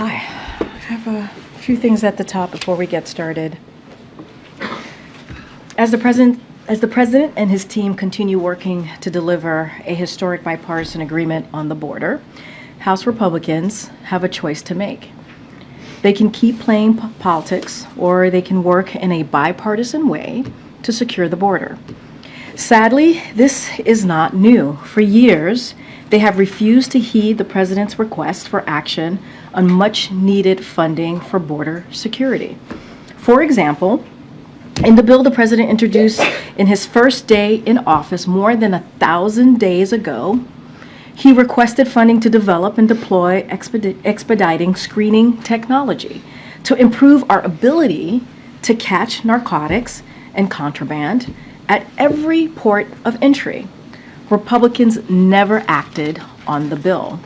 Hi. I have a few things at the top before we get started. As the President and his team continue working to deliver a historic bipartisan agreement on the border, House Republicans have a choice to make. They can keep playing politics, or they can work in a bipartisan way to secure the border. Sadly, this is not new. For years, they have refused to heed the President's request for action on much-needed funding for border security. For example, in the bill the President introduced in his first day in office more than 1,000 days ago, he requested funding to develop and deploy expediting screening technology to improve our ability to catch narcotics and contraband at every port of entry. Republicans never acted on the bill.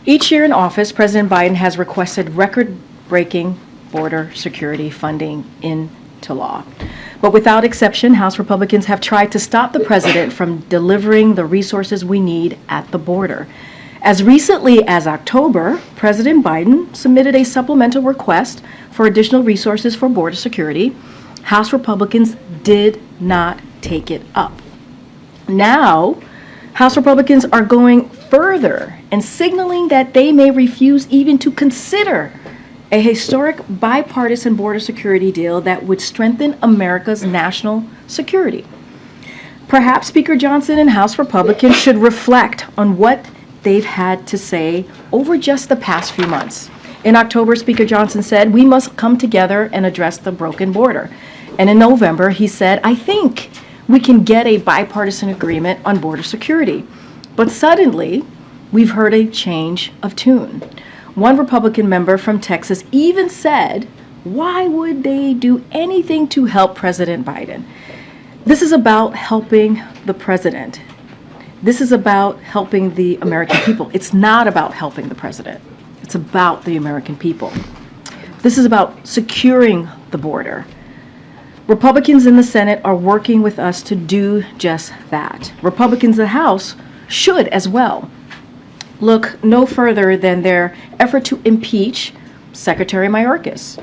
Each year in office, President Biden has requested record-breaking border security funding into law. But without exception, House Republicans have tried to stop the President from delivering the resources we need at the border. As recently as October, President Biden submitted a supplemental request for additional resources for border security. House Republicans did not take it up. Now, House Republicans are going further and signaling that they may refuse even to consider a historic bipartisan border security deal that would strengthen America's national security. Perhaps Speaker Johnson and House Republicans should reflect on what they've had to say over just the past few months. In October, Speaker Johnson said, "We must come together and address the broken border." And in November, he said, "I think we can get a bipartisan agreement on border security." But suddenly, we've heard a change of tune. One Republican member from Texas even said, why would they do anything to help President Biden? This is about helping the president. This is about helping the American people. It's not about helping the president. It's about the American people. This is about securing the border. Republicans in the Senate are working with us to do just that. Republicans in the House should as well look no further than their effort to impeach Secretary Mayorkas,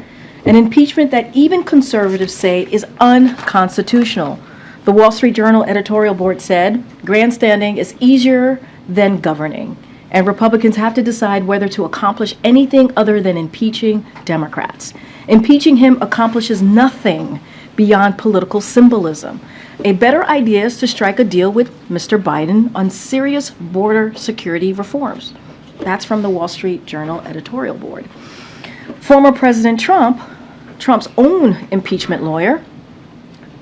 an impeachment that even conservatives say is unconstitutional. The Wall Street Journal editorial board said, "Grandstanding is easier than governing," and Republicans have to decide whether to accomplish anything other than impeaching Democrats. Impeaching him accomplishes nothing beyond political symbolism. A better idea is to strike a deal with Mr. Biden on serious border security reforms. That's from the Wall Street Journal editorial board. Former President Trump's own impeachment lawyer,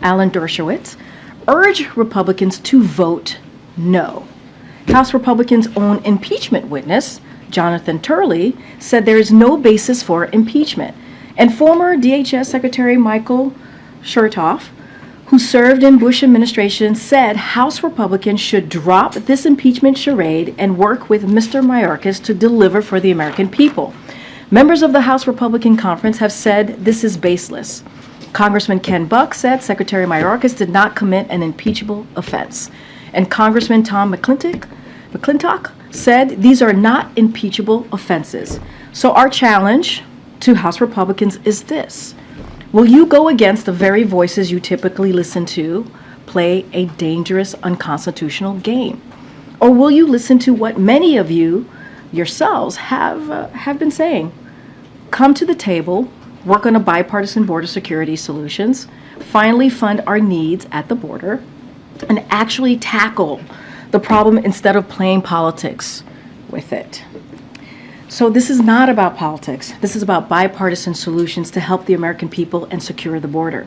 Alan Dershowitz, urged Republicans to vote no. House Republicans' own impeachment witness, Jonathan Turley, said there is no basis for impeachment. And former DHS Secretary Michael Chertoff, who served in Bush administration, said House Republicans should drop this impeachment charade and work with Mr. Mayorkas to deliver for the American people. Members of the House Republican Conference have said this is baseless. Congressman Ken Buck said Secretary Mayorkas did not commit an impeachable offense. And Congressman Tom McClintock said these are not impeachable offenses. So our challenge to House Republicans is this. Will you go against the very voices you typically listen to, play a dangerous, unconstitutional game? Or will you listen to what many of you yourselves have been saying? Come to the table, work on a bipartisan border security solutions, finally fund our needs at the border, and actually tackle the problem instead of playing politics with it. So this is not about politics. This is about bipartisan solutions to help the American people and secure the border.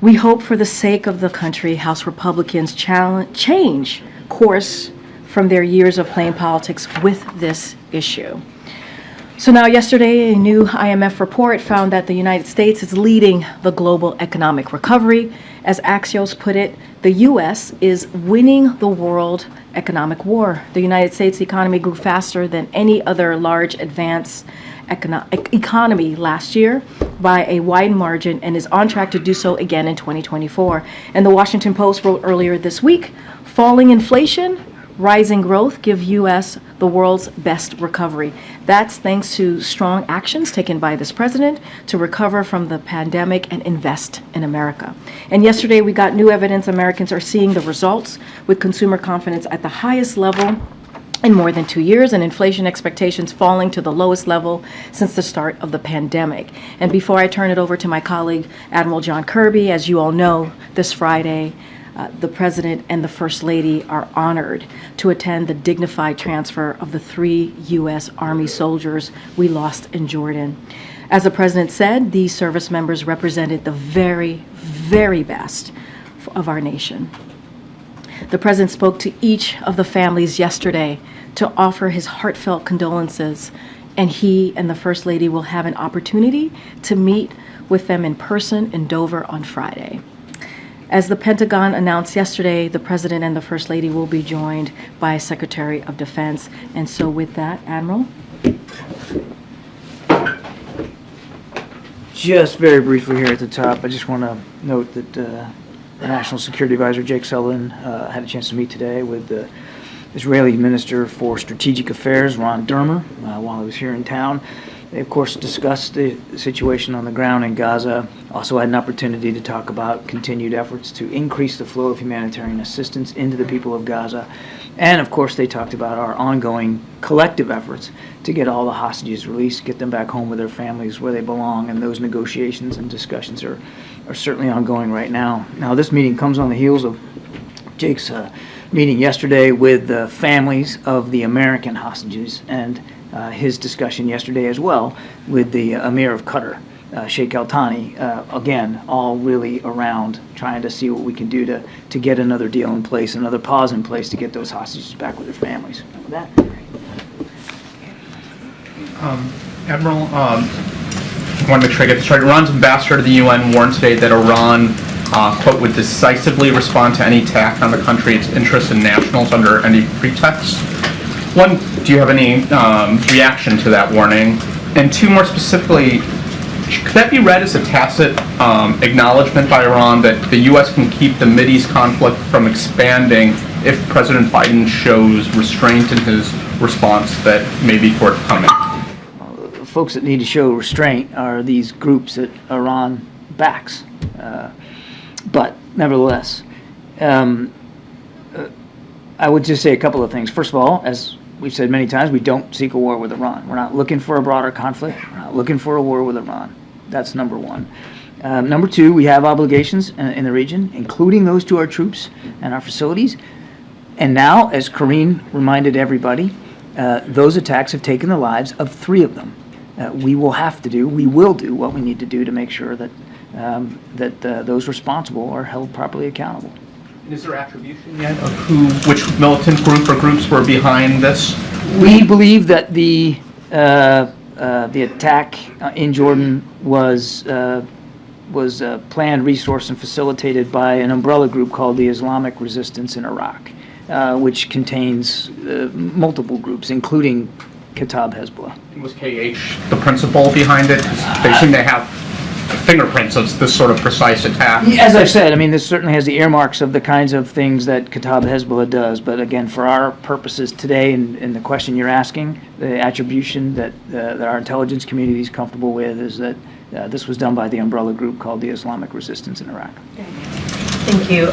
We hope for the sake of the country, House Republicans change course from their years of playing politics with this issue. So now yesterday, a new IMF report found that the United States is leading the global economic recovery. As Axios put it, the U.S. is winning the world economic war. The United States economy grew faster than any other large advanced economy last year by a wide margin and is on track to do so again in 2024. And the Washington Post wrote earlier this week, falling inflation, rising growth give U.S. the world's best recovery. That's thanks to strong actions taken by this president to recover from the pandemic and invest in America. And yesterday we got new evidence Americans are seeing the results, with consumer confidence at the highest level in more than 2 years, and inflation expectations falling to the lowest level since the start of the pandemic. And before I turn it over to my colleague, Admiral John Kirby, as you all know, this Friday, the President and the First Lady are honored to attend the dignified transfer of the 3 U.S. Army soldiers we lost in Jordan. As the President said, these service members represented the very, very best of our nation. The President spoke to each of the families yesterday to offer his heartfelt condolences, and he and the First Lady will have an opportunity to meet with them in person in Dover on Friday. As the Pentagon announced yesterday, the President and the First Lady will be joined by Secretary of Defense. And so with that, Admiral? Just very briefly here at the top, I just want to note that the National Security Advisor, Jake Sullivan, had a chance to meet today with the Israeli Minister for Strategic Affairs, Ron Dermer, while he was here in town. They, of course, discussed the situation on the ground in Gaza. Also had an opportunity to talk about continued efforts to increase the flow of humanitarian assistance into the people of Gaza. And, of course, they talked about our ongoing collective efforts to get all the hostages released, get them back home with their families where they belong, and those negotiations and discussions are certainly ongoing right now. Now, this meeting comes on the heels of Jake's meeting yesterday with the families of the American hostages, and his discussion yesterday as well with the Emir of Qatar, Sheikh Al Thani. Again, all really around trying to see what we can do to get another deal in place, another pause in place to get those hostages back with their families. With that. Admiral, I want to make sure I get this right. Iran's ambassador to the UN warned today that Iran, quote, would decisively respond to any attack on the country, its interests and nationals under any pretext. One, do you have any reaction to that warning? And two, more specifically, could that be read as a tacit acknowledgement by Iran that the U.S. can keep the Mideast conflict from expanding if President Biden shows restraint in his response that may be forthcoming? The folks that need to show restraint are these groups that Iran backs. But nevertheless, I would just say a couple of things. First of all, as we've said many times, we don't seek a war with Iran. We're not looking for a broader conflict. We're not looking for a war with Iran. That's number one. Number two, we have obligations in the region, including those to our troops and our facilities. And now, as Karine reminded everybody, those attacks have taken the lives of 3 of them. We will do what we need to do to make sure that those responsible are held properly accountable. And is there attribution yet of which militant group or groups were behind this? We believe that the attack in Jordan was planned, resourced, and facilitated by an umbrella group called the Islamic Resistance in Iraq, which contains multiple groups, including Kataib Hezbollah. Was KH the principal behind it? They seem to have fingerprints of this sort of precise attack. As I've said, I mean, this certainly has the earmarks of the kinds of things that Kataib Hezbollah does. But again, for our purposes today, and the question you're asking, the attribution that our intelligence community is comfortable with is that this was done by the umbrella group called the Islamic Resistance in Iraq. Thank you.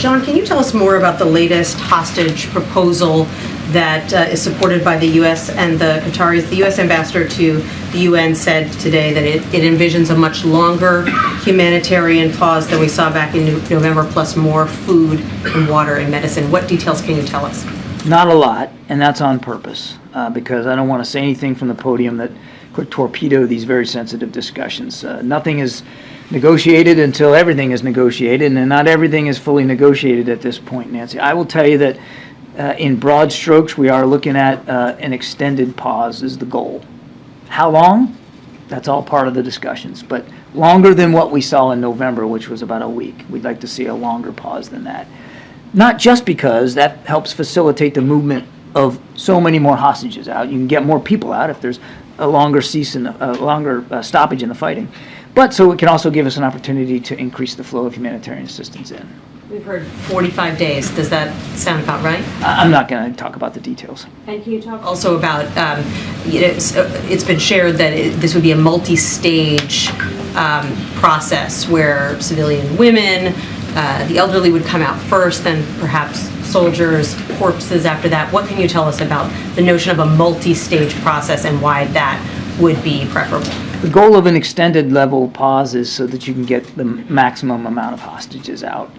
John, can you tell us more about the latest hostage proposal that is supported by the U.S. and the Qataris? The U.S. ambassador to the UN said today that it envisions a much longer humanitarian pause than we saw back in November, plus more food and water and medicine. What details can you tell us? Not a lot, and that's on purpose, because I don't want to say anything from the podium that could torpedo these very sensitive discussions. Nothing is negotiated until everything is negotiated, and not everything is fully negotiated at this point, Nancy. I will tell you that in broad strokes, we are looking at an extended pause is the goal. How long? That's all part of the discussions, but longer than what we saw in November, which was about a week. We'd like to see a longer pause than that. Not just because that helps facilitate the movement of so many more hostages out. You can get more people out if there's a longer stoppage in the fighting. But so it can also give us an opportunity to increase the flow of humanitarian assistance in. We've heard 45 days. Does that sound about right? I'm not going to talk about the details. And can you talk also about, it's been shared that this would be a multi-stage process where civilian women, the elderly would come out first, then perhaps soldiers, corpses after that. What can you tell us about the notion of a multi-stage process and why that would be preferable? The goal of an extended level pause is so that you can get the maximum amount of hostages out.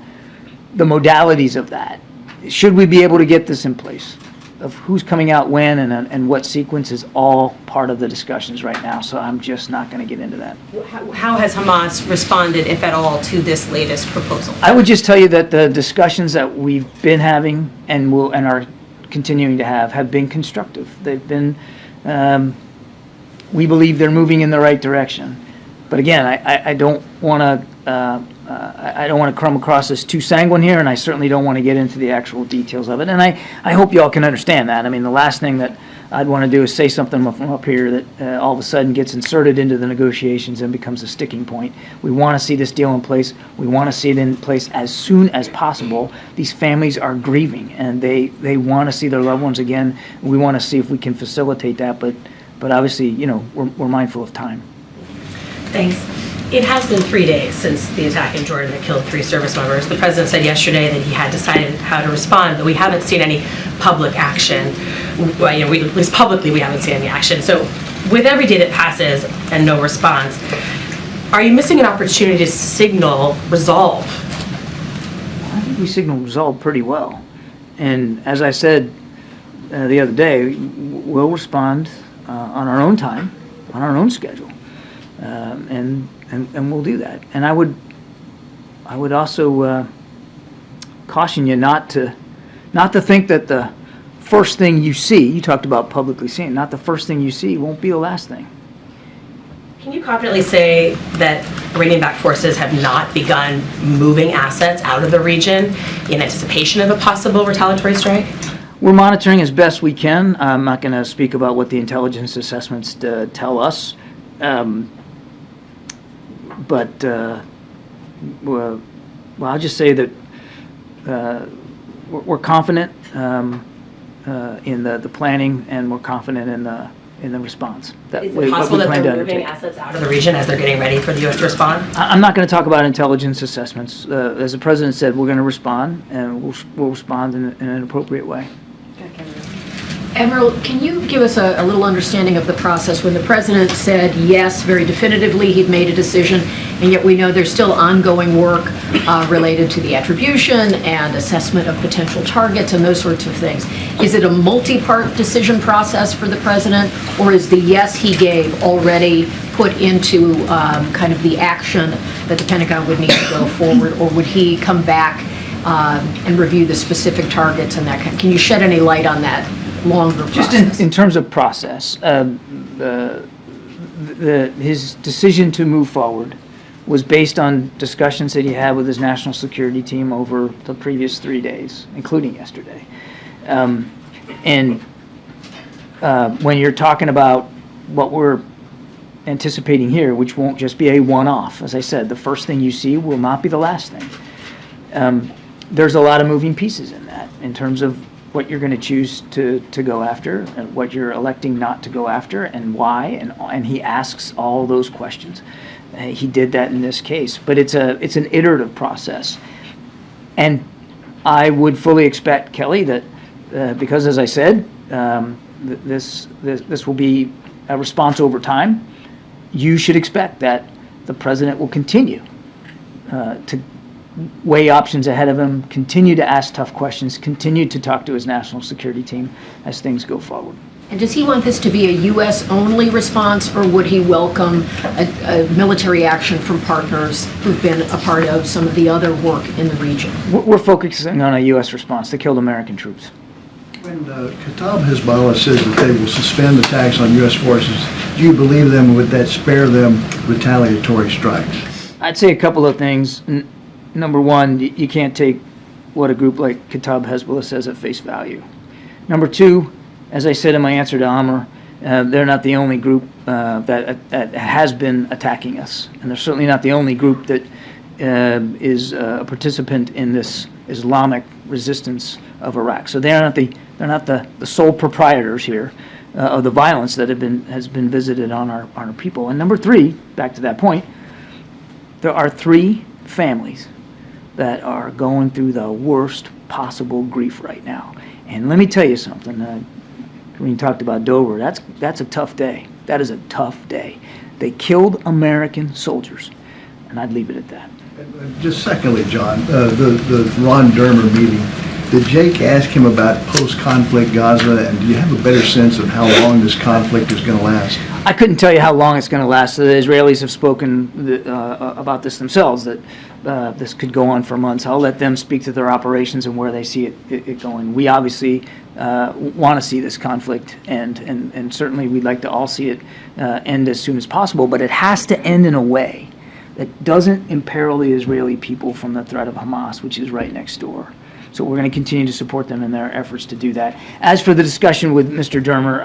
The modalities of that, should we be able to get this in place, of who's coming out when and what sequence, is all part of the discussions right now, so I'm just not going to get into that. How has Hamas responded, if at all, to this latest proposal? I would just tell you that the discussions that we've been having and are continuing to have been constructive. They've been, we believe they're moving in the right direction. But again, I don't want to I don't want to come across as too sanguine here, and I certainly don't want to get into the actual details of it. And I hope you all can understand that. I mean, the last thing that I'd want to do is say something from up here that all of a sudden gets inserted into the negotiations and becomes a sticking point. We want to see this deal in place. We want to see it in place as soon as possible. These families are grieving, and they want to see their loved ones again. We want to see if we can facilitate that, but obviously, you know, we're mindful of time. Thanks. It has been 3 days since the attack in Jordan that killed 3 service members. The president said yesterday that he had decided how to respond, but we haven't seen any public action. Well, you know, at least publicly, we haven't seen any action. So with every day that passes and no response, are you missing an opportunity to signal resolve? I think we signaled resolve pretty well. And as I said the other day, we'll respond on our own time, on our own schedule. And we'll do that. And I would also caution you not to think that the first thing you see, you talked about publicly seeing, not the first thing you see won't be the last thing. Can you confidently say that Iranian-backed forces have not begun moving assets out of the region in anticipation of a possible retaliatory strike? We're monitoring as best we can. I'm not going to speak about what the intelligence assessments tell us. But well, I'll just say that we're confident in the planning, and we're confident in the response. Is it possible that they're moving assets out of the region as they're getting ready for the U.S. to respond? I'm not going to talk about intelligence assessments. As the president said, we're going to respond, and we'll respond in an appropriate way. Admiral, can you give us a little understanding of the process when the president said yes, very definitively, he'd made a decision, and yet we know there's still ongoing work related to the attribution and assessment of potential targets and those sorts of things. Is it a multi-part decision process for the president, or is the yes he gave already put into kind of the action that the Pentagon would need to go forward, or would he come back and review the specific targets and that kind? Can you shed any light on that longer process? Just in terms of process, his decision to move forward was based on discussions that he had with his national security team over the previous 3 days, including yesterday. And when you're talking about what we're anticipating here, which won't just be a one-off, as I said, the first thing you see will not be the last thing. There's a lot of moving pieces in that, in terms of what you're going to choose to go after, and what you're electing not to go after, and why, and he asks all those questions. He did that in this case, but it's an iterative process, and I would fully expect, Kelly, that because, as I said, this will be a response over time. You should expect that the president will continue to weigh options ahead of him, continue to ask tough questions, continue to talk to his national security team as things go forward. And does he want this to be a U.S.-only response, or would he welcome a military action from partners who've been a part of some of the other work in the region? We're focusing on a U.S. response to kill American troops. When Kataib Hezbollah says that they will suspend attacks on U.S. forces, do you believe them, and would that spare them retaliatory strikes? I'd say a couple of things. Number one, you can't take what a group like Kataib Hezbollah says at face value. Number two, as I said in my answer to Amr, they're not the only group that has been attacking us, and they're certainly not the only group that is a participant in this Islamic resistance of Iraq. So they're not the sole proprietors here of the violence that has been visited on our people. And number three, back to that point, there are 3 families that are going through the worst possible grief right now. And let me tell you something. When you talked about Dover, that's a tough day. That is a tough day. They killed American soldiers, and I'd leave it at that. Just secondly, John, the Ron Dermer meeting, did Jake ask him about post-conflict Gaza, and do you have a better sense of how long this conflict is going to last? I couldn't tell you how long it's going to last. The Israelis have spoken about this themselves, that this could go on for months. I'll let them speak to their operations and where they see it going. We obviously want to see this conflict end, and certainly we'd like to all see it end as soon as possible, but it has to end in a way that doesn't imperil the Israeli people from the threat of Hamas, which is right next door. So we're going to continue to support them in their efforts to do that. As for the discussion with Mr. Dermer,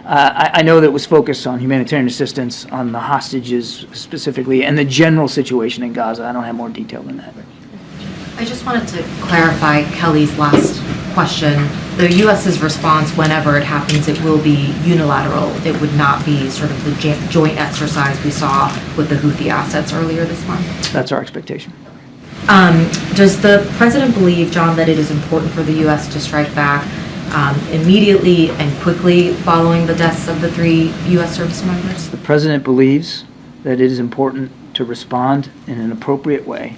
I know that it was focused on humanitarian assistance, on the hostages specifically, and the general situation in Gaza. I don't have more detail than that. I just wanted to clarify Kelly's last question. The U.S.'s response, whenever it happens, it will be unilateral. It would not be sort of the joint exercise we saw with the Houthi assets earlier this month. That's our expectation. Does the president believe, John, that it is important for the U.S. to strike back immediately and quickly following the deaths of the 3 U.S. service members? The president believes that it is important to respond in an appropriate way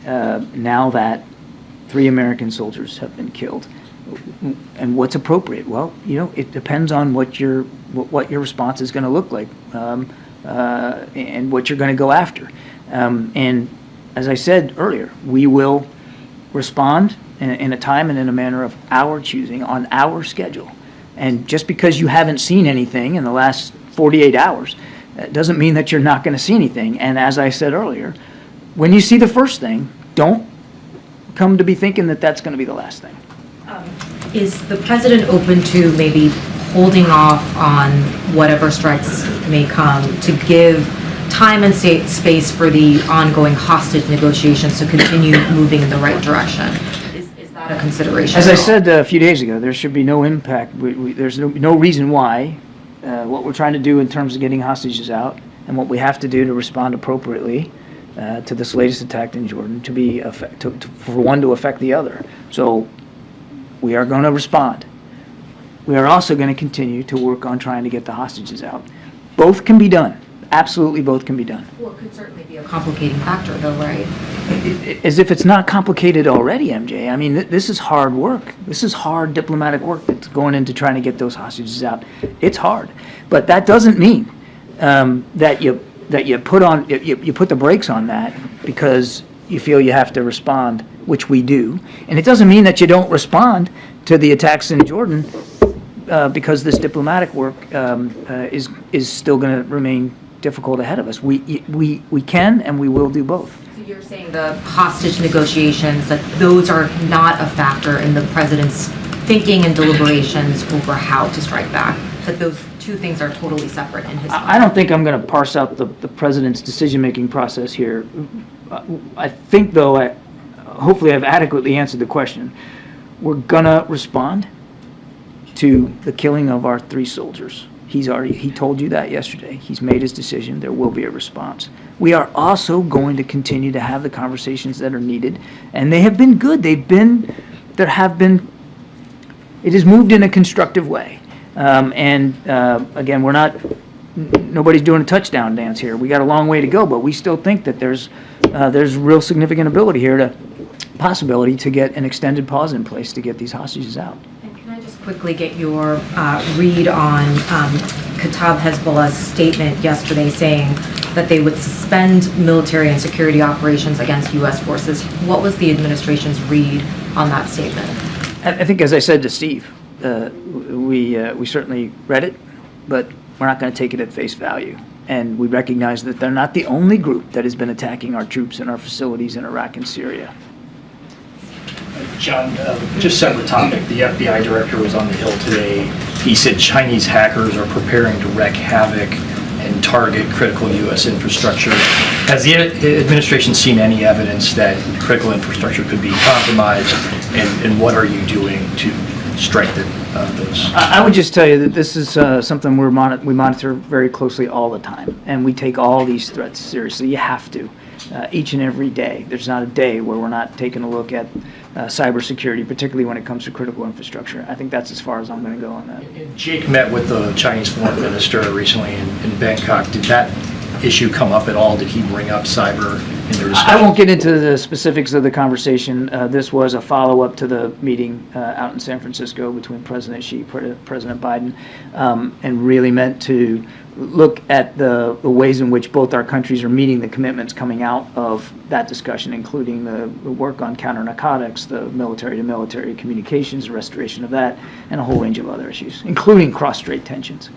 now that 3 American soldiers have been killed. And what's appropriate? Well, it depends on what your response is going to look like and what you're going to go after. And as I said earlier, we will respond in a time and in a manner of our choosing on our schedule. And just because you haven't seen anything in the last 48 hours, doesn't mean that you're not going to see anything. And as I said earlier, when you see the first thing, don't come to be thinking that that's going to be the last thing. Is the president open to maybe holding off on whatever strikes may come to give time and space for the ongoing hostage negotiations to continue moving in the right direction? Is that a consideration? As I said a few days ago, there should be no impact. There's no reason why what we're trying to do in terms of getting hostages out and what we have to do to respond appropriately to this latest attack in Jordan for one to affect the other. So we are going to respond. We are also going to continue to work on trying to get the hostages out. Both can be done. Absolutely, both can be done. Well, it could certainly be a complicating factor, though, right? As if it's not complicated already, MJ. I mean, this is hard work. This is hard diplomatic work that's going into trying to get those hostages out. It's hard, but that doesn't mean that you put the brakes on that because you feel you have to respond, which we do. And it doesn't mean that you don't respond to the attacks in Jordan because this diplomatic work is still going to remain difficult ahead of us. We can and we will do both. So you're saying the hostage negotiations, that those are not a factor in the president's thinking and deliberations over how to strike back, that those 2 things are totally separate in his mind? I don't think I'm going to parse out the president's decision-making process here. I think, though, hopefully I've adequately answered the question. We're going to respond to the killing of our 3 soldiers. He told you that yesterday. He's made his decision. There will be a response. We are also going to continue to have the conversations that are needed, and they have been good. It has moved in a constructive way. Again, nobody's doing a touchdown dance here. We got a long way to go, but we still think that there's real significant possibility to get an extended pause in place to get these hostages out. Quickly get your read on Kataib Hezbollah's statement yesterday saying that they would suspend military and security operations against U.S. forces. What was the administration's read on that statement? I think, as I said to Steve, we certainly read it, but we're not going to take it at face value. And we recognize that they're not the only group that has been attacking our troops and our facilities in Iraq and Syria. John, just separate topic. The FBI director was on the Hill today. He said Chinese hackers are preparing to wreak havoc and target critical U.S. infrastructure. Has the administration seen any evidence that critical infrastructure could be compromised, and what are you doing to strengthen those? I would just tell you that this is something we monitor very closely all the time, and we take all these threats seriously. You have to, each and every day. There's not a day where we're not taking a look at cybersecurity, particularly when it comes to critical infrastructure. I think that's as far as I'm going to go on that. Jake met with the Chinese foreign minister recently in Bangkok. Did that issue come up at all? Did he bring up cyber in their discussion? I won't get into the specifics of the conversation. This was a follow-up to the meeting out in San Francisco between President Xi, President Biden, and really meant to look at the ways in which both our countries are meeting the commitments coming out of that discussion, including the work on counter-narcotics, the military-to-military communications, the restoration of that, and a whole range of other issues, including cross-strait tensions.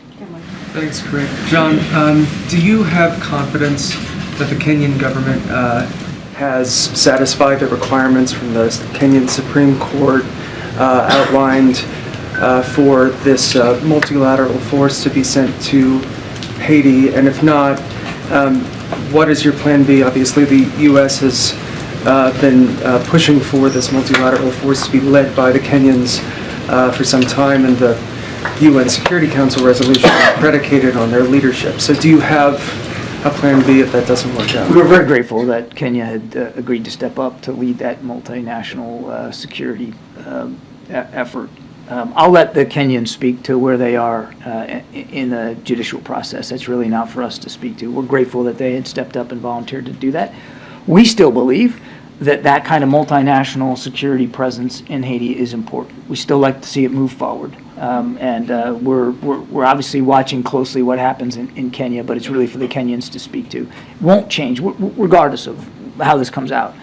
Thanks, Karine. John, do you have confidence that the Kenyan government has satisfied the requirements from the Kenyan Supreme Court outlined for this multilateral force to be sent to Haiti? And if not, what is your plan B? Obviously, the U.S. has been pushing for this multilateral force to be led by the Kenyans for some time, and the UN Security Council resolution is predicated on their leadership. So do you have a plan B if that doesn't work out? We were very grateful that Kenya had agreed to step up to lead that multinational security effort. I'll let the Kenyans speak to where they are in the judicial process. That's really not for us to speak to. We're grateful that they had stepped up and volunteered to do that. We still believe that that kind of multinational security presence in Haiti is important. We still like to see it move forward. We're obviously watching closely what happens in Kenya, but it's really for the Kenyans to speak to. It won't change, regardless of how this comes out.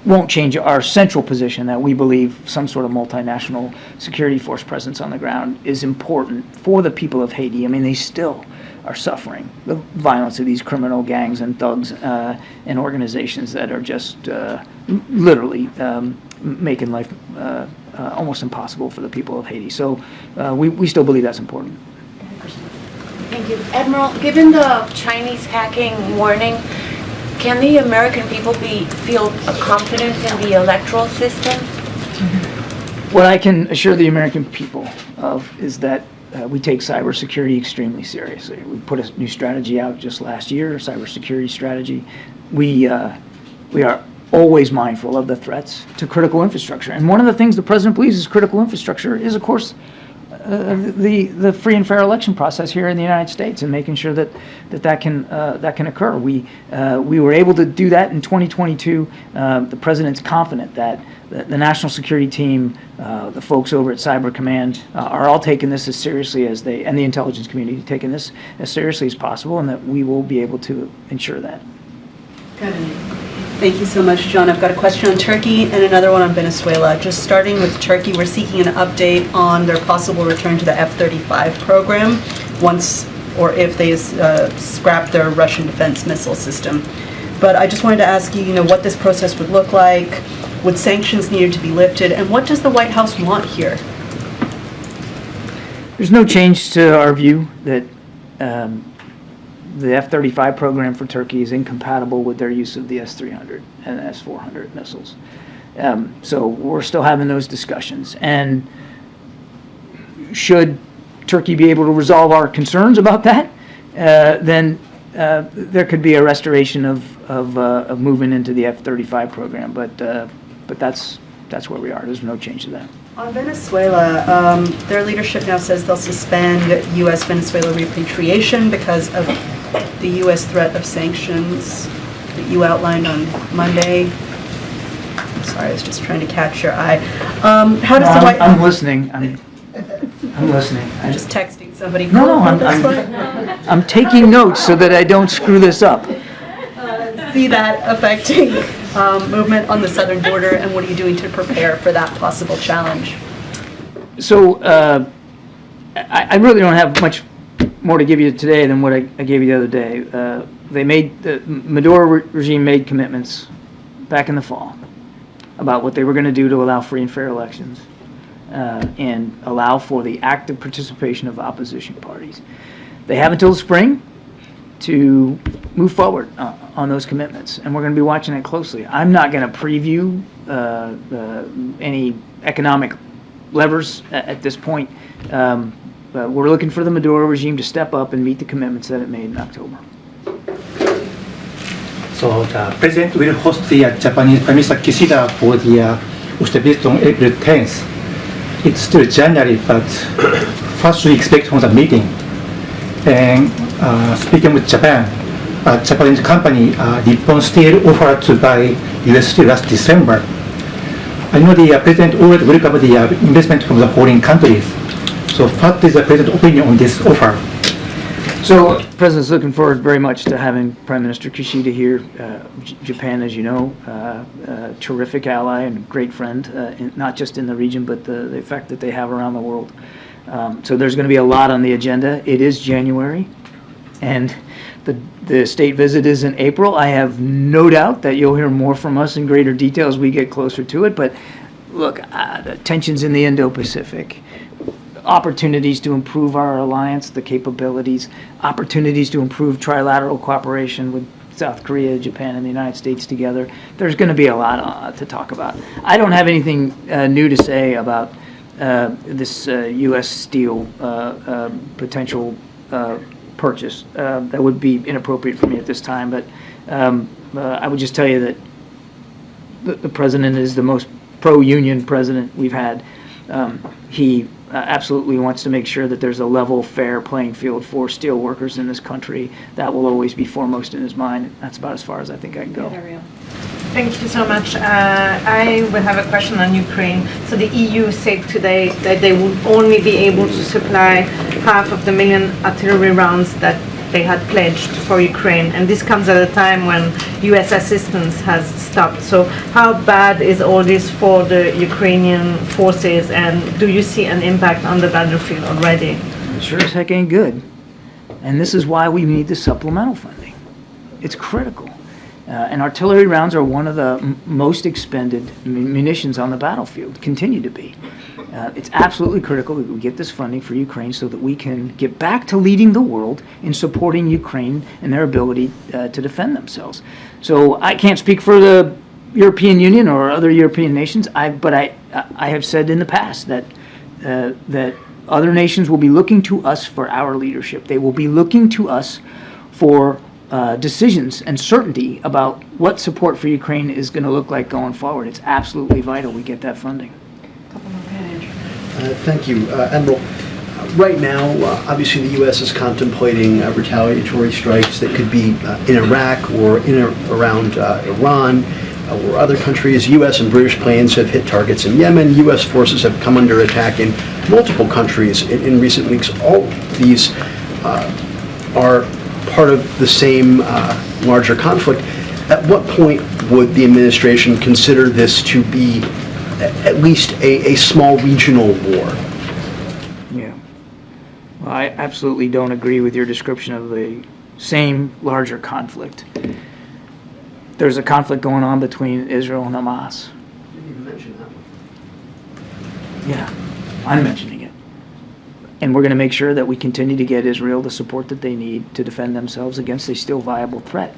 Won't change our central position that we believe some sort of multinational security force presence on the ground is important for the people of Haiti. I mean, they still are suffering the violence of these criminal gangs and thugs and organizations that are just literally making life almost impossible for the people of Haiti. So we still believe that's important. Thank you. Admiral, given the Chinese hacking warning, can the American people feel confident in the electoral system? What I can assure the American people of is that we take cybersecurity extremely seriously. We put a new strategy out just last year, a cybersecurity strategy. We are always mindful of the threats to critical infrastructure. And one of the things the president believes is critical infrastructure is, of course, the free and fair election process here in the United States, and making sure that can occur. We were able to do that in 2022. The president's confident that the national security team, the folks over at Cyber Command, are all taking this as seriously as and the intelligence community taking this as seriously as possible, and that we will be able to ensure that. Thank you so much, John. I've got a question on Turkey and another one on Venezuela. Just starting with Turkey, we're seeking an update on their possible return to the F-35 program once or if they scrap their Russian defense missile system. But I just wanted to ask you, what this process would look like, would sanctions needed to be lifted, and what does the White House want here? There's no change to our view that the F-35 program for Turkey is incompatible with their use of the S-300 and the S-400 missiles. So we're still having those discussions. And should Turkey be able to resolve our concerns about that, then there could be a restoration of moving into the F-35 program. But that's where we are. There's no change to that. On Venezuela, their leadership now says they'll suspend U.S.-Venezuela repatriation because of the U.S. threat of sanctions that you outlined on Monday. Sorry, I was just trying to catch your eye. How does the White House... I'm listening. I'm listening. I'm just texting somebody. No, I'm taking notes so that I don't screw this up. See that affecting movement on the southern border, and what are you doing to prepare for that possible challenge? So I really don't have much more to give you today than what I gave you the other day. The Maduro regime made commitments back in the fall about what they were going to do to allow free and fair elections and allow for the active participation of opposition parties. They have until the spring to move forward on those commitments, and we're going to be watching it closely. I'm not going to preview any economic levers at this point. We're looking for the Maduro regime to step up and meet the commitments that it made in October. So the President will host the Japanese Prime Minister Kishida for the visit on April 10th. It's still January, but what should we expect from the meeting? And speaking with Japan, a Japanese company, Nippon Steel, offered to buy US Steel last December. I know the President already welcomed the investment from the foreign countries. So what is the President's opinion on this offer? So the President's looking forward very much to having Prime Minister Kishida here. Japan, as you know, a terrific ally and great friend, not just in the region, but the effect that they have around the world. So there's going to be a lot on the agenda. It is January, and the state visit is in April. I have no doubt that you'll hear more from us in greater detail as we get closer to it. But look, the tensions in the Indo-Pacific, opportunities to improve our alliance, the capabilities, opportunities to improve trilateral cooperation with South Korea, Japan, and the United States together. There's going to be a lot to talk about. I don't have anything new to say about this U.S. Steel potential purchase. That would be inappropriate for me at this time, but I would just tell you that the President is the most pro-union president we've had. He absolutely wants to make sure that there's a level, fair playing field for steel workers in this country. That will always be foremost in his mind. That's about as far as I think I can go. Thank you so much. I will have a question on Ukraine. So the EU said today that they would only be able to supply 500,000 artillery rounds that they had pledged for Ukraine, and this comes at a time when U.S. assistance has stopped. So how bad is all this for the Ukrainian forces, and do you see an impact on the battlefield already? It sure as heck ain't good. And this is why we need the supplemental funding. It's critical. And artillery rounds are one of the most expended munitions on the battlefield, continue to be. It's absolutely critical that we get this funding for Ukraine so that we can get back to leading the world in supporting Ukraine and their ability to defend themselves. So I can't speak for the European Union or other European nations, but I have said in the past that other nations will be looking to us for our leadership. They will be looking to us for decisions and certainty about what support for Ukraine is going to look like going forward. It's absolutely vital we get that funding. Thank you. Admiral, right now, obviously the U.S. is contemplating retaliatory strikes that could be in Iraq or in or around Iran or other countries. U.S. and British planes have hit targets in Yemen. U.S. forces have come under attack in multiple countries in recent weeks. All these are part of the same larger conflict. At what point would the administration consider this to be at least a small regional war? Yeah. Well, I absolutely don't agree with your description of the same larger conflict. There's a conflict going on between Israel and Hamas. You didn't even mention that one. Yeah, I'm mentioning it. And we're going to make sure that we continue to get Israel the support that they need to defend themselves against a still viable threat.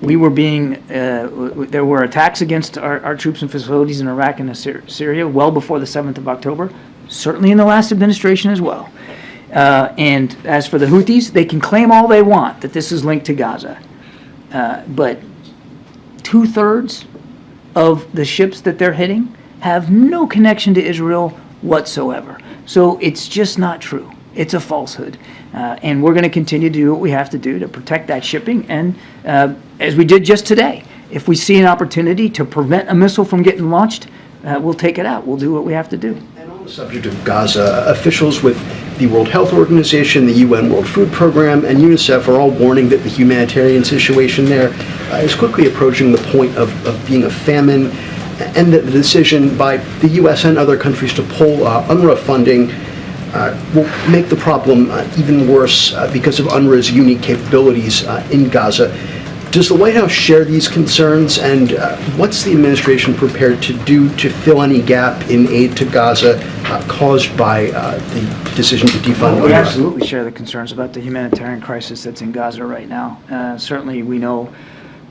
We were there were attacks against our troops and facilities in Iraq and Syria well before the 7th of October, certainly in the last administration as well. And as for the Houthis, they can claim all they want that this is linked to Gaza. But 2/3 of the ships that they're hitting have no connection to Israel whatsoever. So it's just not true. It's a falsehood. And we're going to continue to do what we have to do to protect that shipping. And as we did just today, if we see an opportunity to prevent a missile from getting launched, we'll take it out. We'll do what we have to do. And on the subject of Gaza, officials with the World Health Organization, the UN World Food Program, and UNICEF are all warning that the humanitarian situation there is quickly approaching the point of being a famine, and that the decision by the U.S. and other countries to pull UNRWA funding will make the problem even worse because of UNRWA's unique capabilities in Gaza. Does the White House share these concerns, and what's the administration prepared to do to fill any gap in aid to Gaza caused by the decision to defund We UNRWA. absolutely share the concerns about the humanitarian crisis that's in Gaza right now. Certainly, we know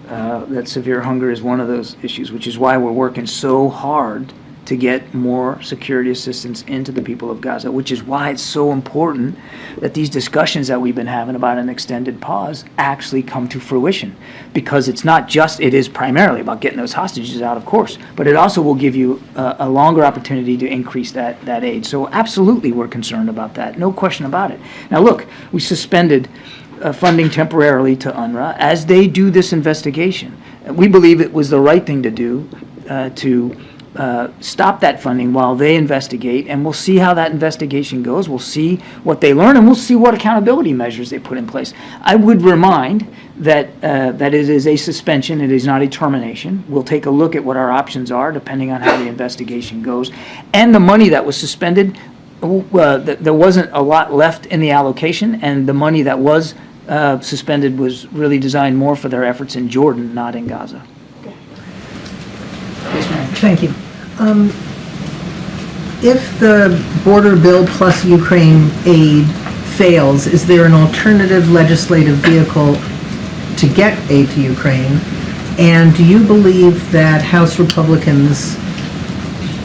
that severe hunger is one of those issues, which is why we're working so hard to get more security assistance into the people of Gaza, which is why it's so important that these discussions that we've been having about an extended pause actually come to fruition. Because it's not just, it is primarily about getting those hostages out, of course, but it also will give you a longer opportunity to increase that aid. So absolutely we're concerned about that, no question about it. Now look, we suspended funding temporarily to UNRWA as they do this investigation. We believe it was the right thing to do to stop that funding while they investigate, and we'll see how that investigation goes. We'll see what they learn, and we'll see what accountability measures they put in place. I would remind that that it is a suspension, it is not a termination. We'll take a look at what our options are depending on how the investigation goes. And the money that was suspended, there wasn't a lot left in the allocation, and the money that was suspended was really designed more for their efforts in Jordan, not in Gaza. Thank you. If the border bill plus Ukraine aid fails, is there an alternative legislative vehicle to get aid to Ukraine? And do you believe that House Republicans,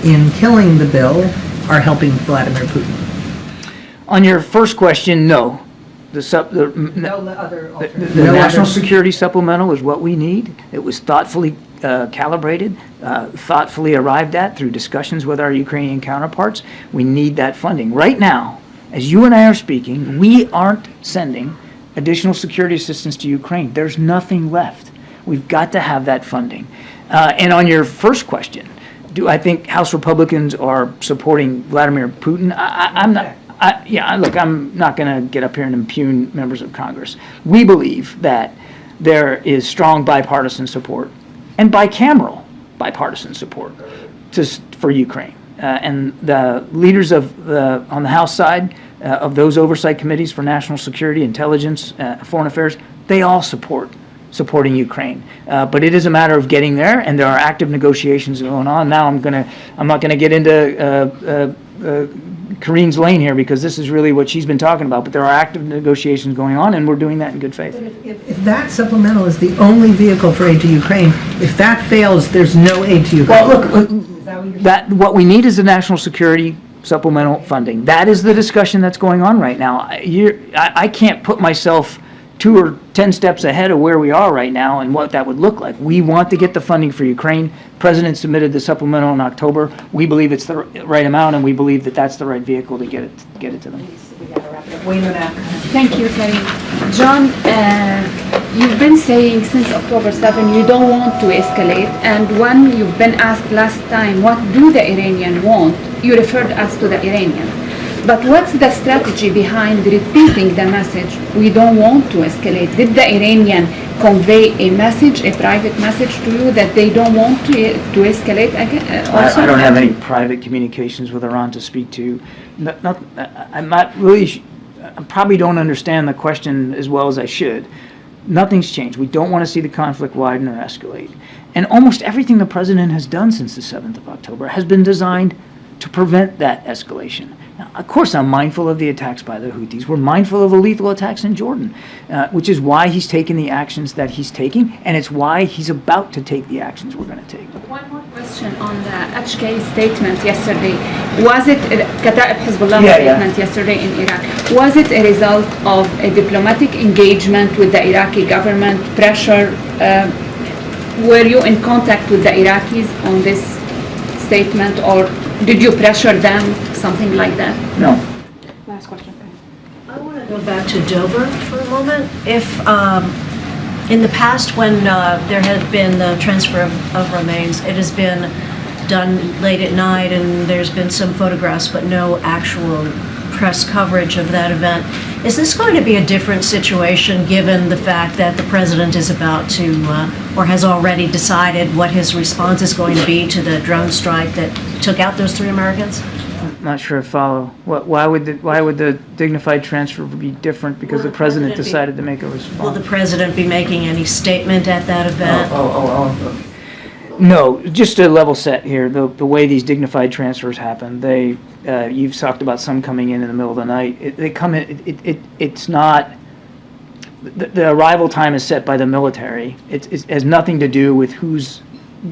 in killing the bill, are helping Vladimir Putin? On your first question, no. The national security supplemental is what we need. It was thoughtfully calibrated, thoughtfully arrived at through discussions with our Ukrainian counterparts. We need that funding. Right now, as you and I are speaking, we aren't sending additional security assistance to Ukraine. There's nothing left. We've got to have that funding. And on your first question, do I think House Republicans are supporting Vladimir Putin? I'm not. Look, I'm not going to get up here and impugn members of Congress. We believe that there is strong bipartisan support and bicameral bipartisan support for Ukraine. And the leaders on the House side of those oversight committees for national security, intelligence, foreign affairs, they all supporting Ukraine. But it is a matter of getting there, and there are active negotiations going on. Now I'm not going to get into Karine's lane here, because this is really what she's been talking about, but there are active negotiations going on, and we're doing that in good faith. If that supplemental is the only vehicle for aid to Ukraine, if that fails, there's no aid to Ukraine. Well, look, what we need is the national security supplemental funding. That is the discussion that's going on right now. I can't put myself 2 or 10 steps ahead of where we are right now and what that would look like. We want to get the funding for Ukraine. The President submitted the supplemental in October. We believe it's the right amount, and we believe that that's the right vehicle to get it to them. Thank you, Karine. John, you've been saying since October 7 you don't want to escalate, and when you've been asked last time what do the Iranians want, you referred us to the Iranians. But what's the strategy behind repeating the message, we don't want to escalate? Did the Iranian convey a message, a private message to you that they don't want to escalate again? I don't have any private communications with Iran to speak to. I'm not really, I probably don't understand the question as well as I should. Nothing's changed. We don't want to see the conflict widen or escalate. And almost everything the President has done since the 7th of October has been designed to prevent that escalation. Now, of course, I'm mindful of the attacks by the Houthis. We're mindful of the lethal attacks in Jordan, which is why he's taking the actions that he's taking, and it's why he's about to take the actions we're going to take. One more question on the HK statement yesterday. Was it Kataib Hezbollah statement yesterday in Iraq? Was it a result of a diplomatic engagement with the Iraqi government, pressure? Were you in contact with the Iraqis on this statement, or did you pressure them, something like that? No. Last question. I want to go back to Dover for a moment. If in the past, when there had been the transfer of remains, it has been done late at night, and there's been some photographs, but no actual press coverage of that event. Is this going to be a different situation given the fact that the President is about to, or has already decided what his response is going to be to the drone strike that took out those 3 Americans? I'm not sure I follow. Why would the dignified transfer be different because the President decided to make a response? Will the President be making any statement at that event? No, just to level set here, the way these dignified transfers happen, you've talked about some coming in the middle of the night. They come in, it's not, the arrival time is set by the military. It has nothing to do with who's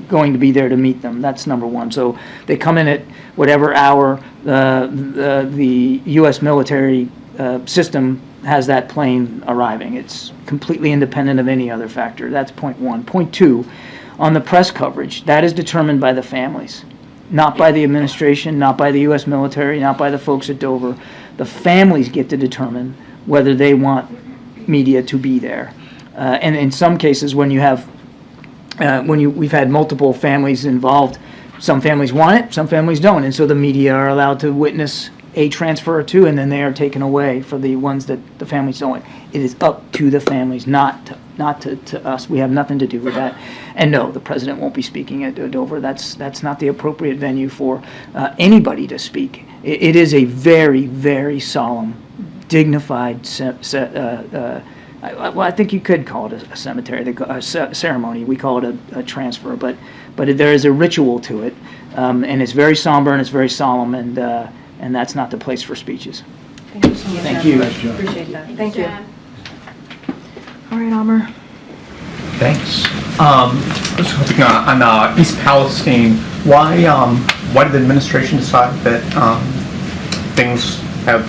going to be there to meet them. That's number one. So they come in at whatever hour the U.S. military system has that plane arriving. It's completely independent of any other factor. That's point one. Point two, on the press coverage, that is determined by the families, not by the administration, not by the U.S. military, not by the folks at Dover. The families get to determine whether they want media to be there. And in some cases, when you have, we've had multiple families involved, some families want it, some families don't. And so the media are allowed to witness a transfer or two, and then they are taken away for the ones that the families don't want. It is up to the families, not to us. We have nothing to do with that. And no, the president won't be speaking at Dover. That's not the appropriate venue for anybody to speak. It is a very, very solemn, dignified, I think you could call it a cemetery, a ceremony. We call it a transfer, but there is a ritual to it, and it's very somber and it's very solemn, and that's not the place for speeches. Thank you so much. Thank you. Appreciate that. Thank you. All right, Amr. Thanks. I was hoping on East Palestine, why did the administration decide that things have,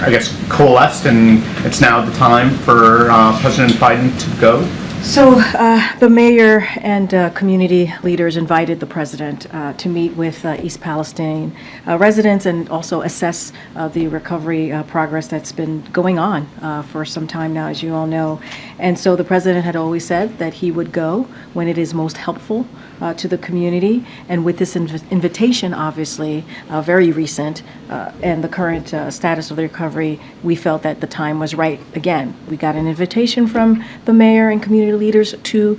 I guess, coalesced and it's now the time for President Biden to go? So the mayor and community leaders invited the president to meet with East Palestine residents and also assess the recovery progress that's been going on for some time now, as you all know. And so the president had always said that he would go when it is most helpful to the community. And with this invitation, obviously, very recent, and the current status of the recovery, we felt that the time was right. Again, we got an invitation from the mayor and community leaders to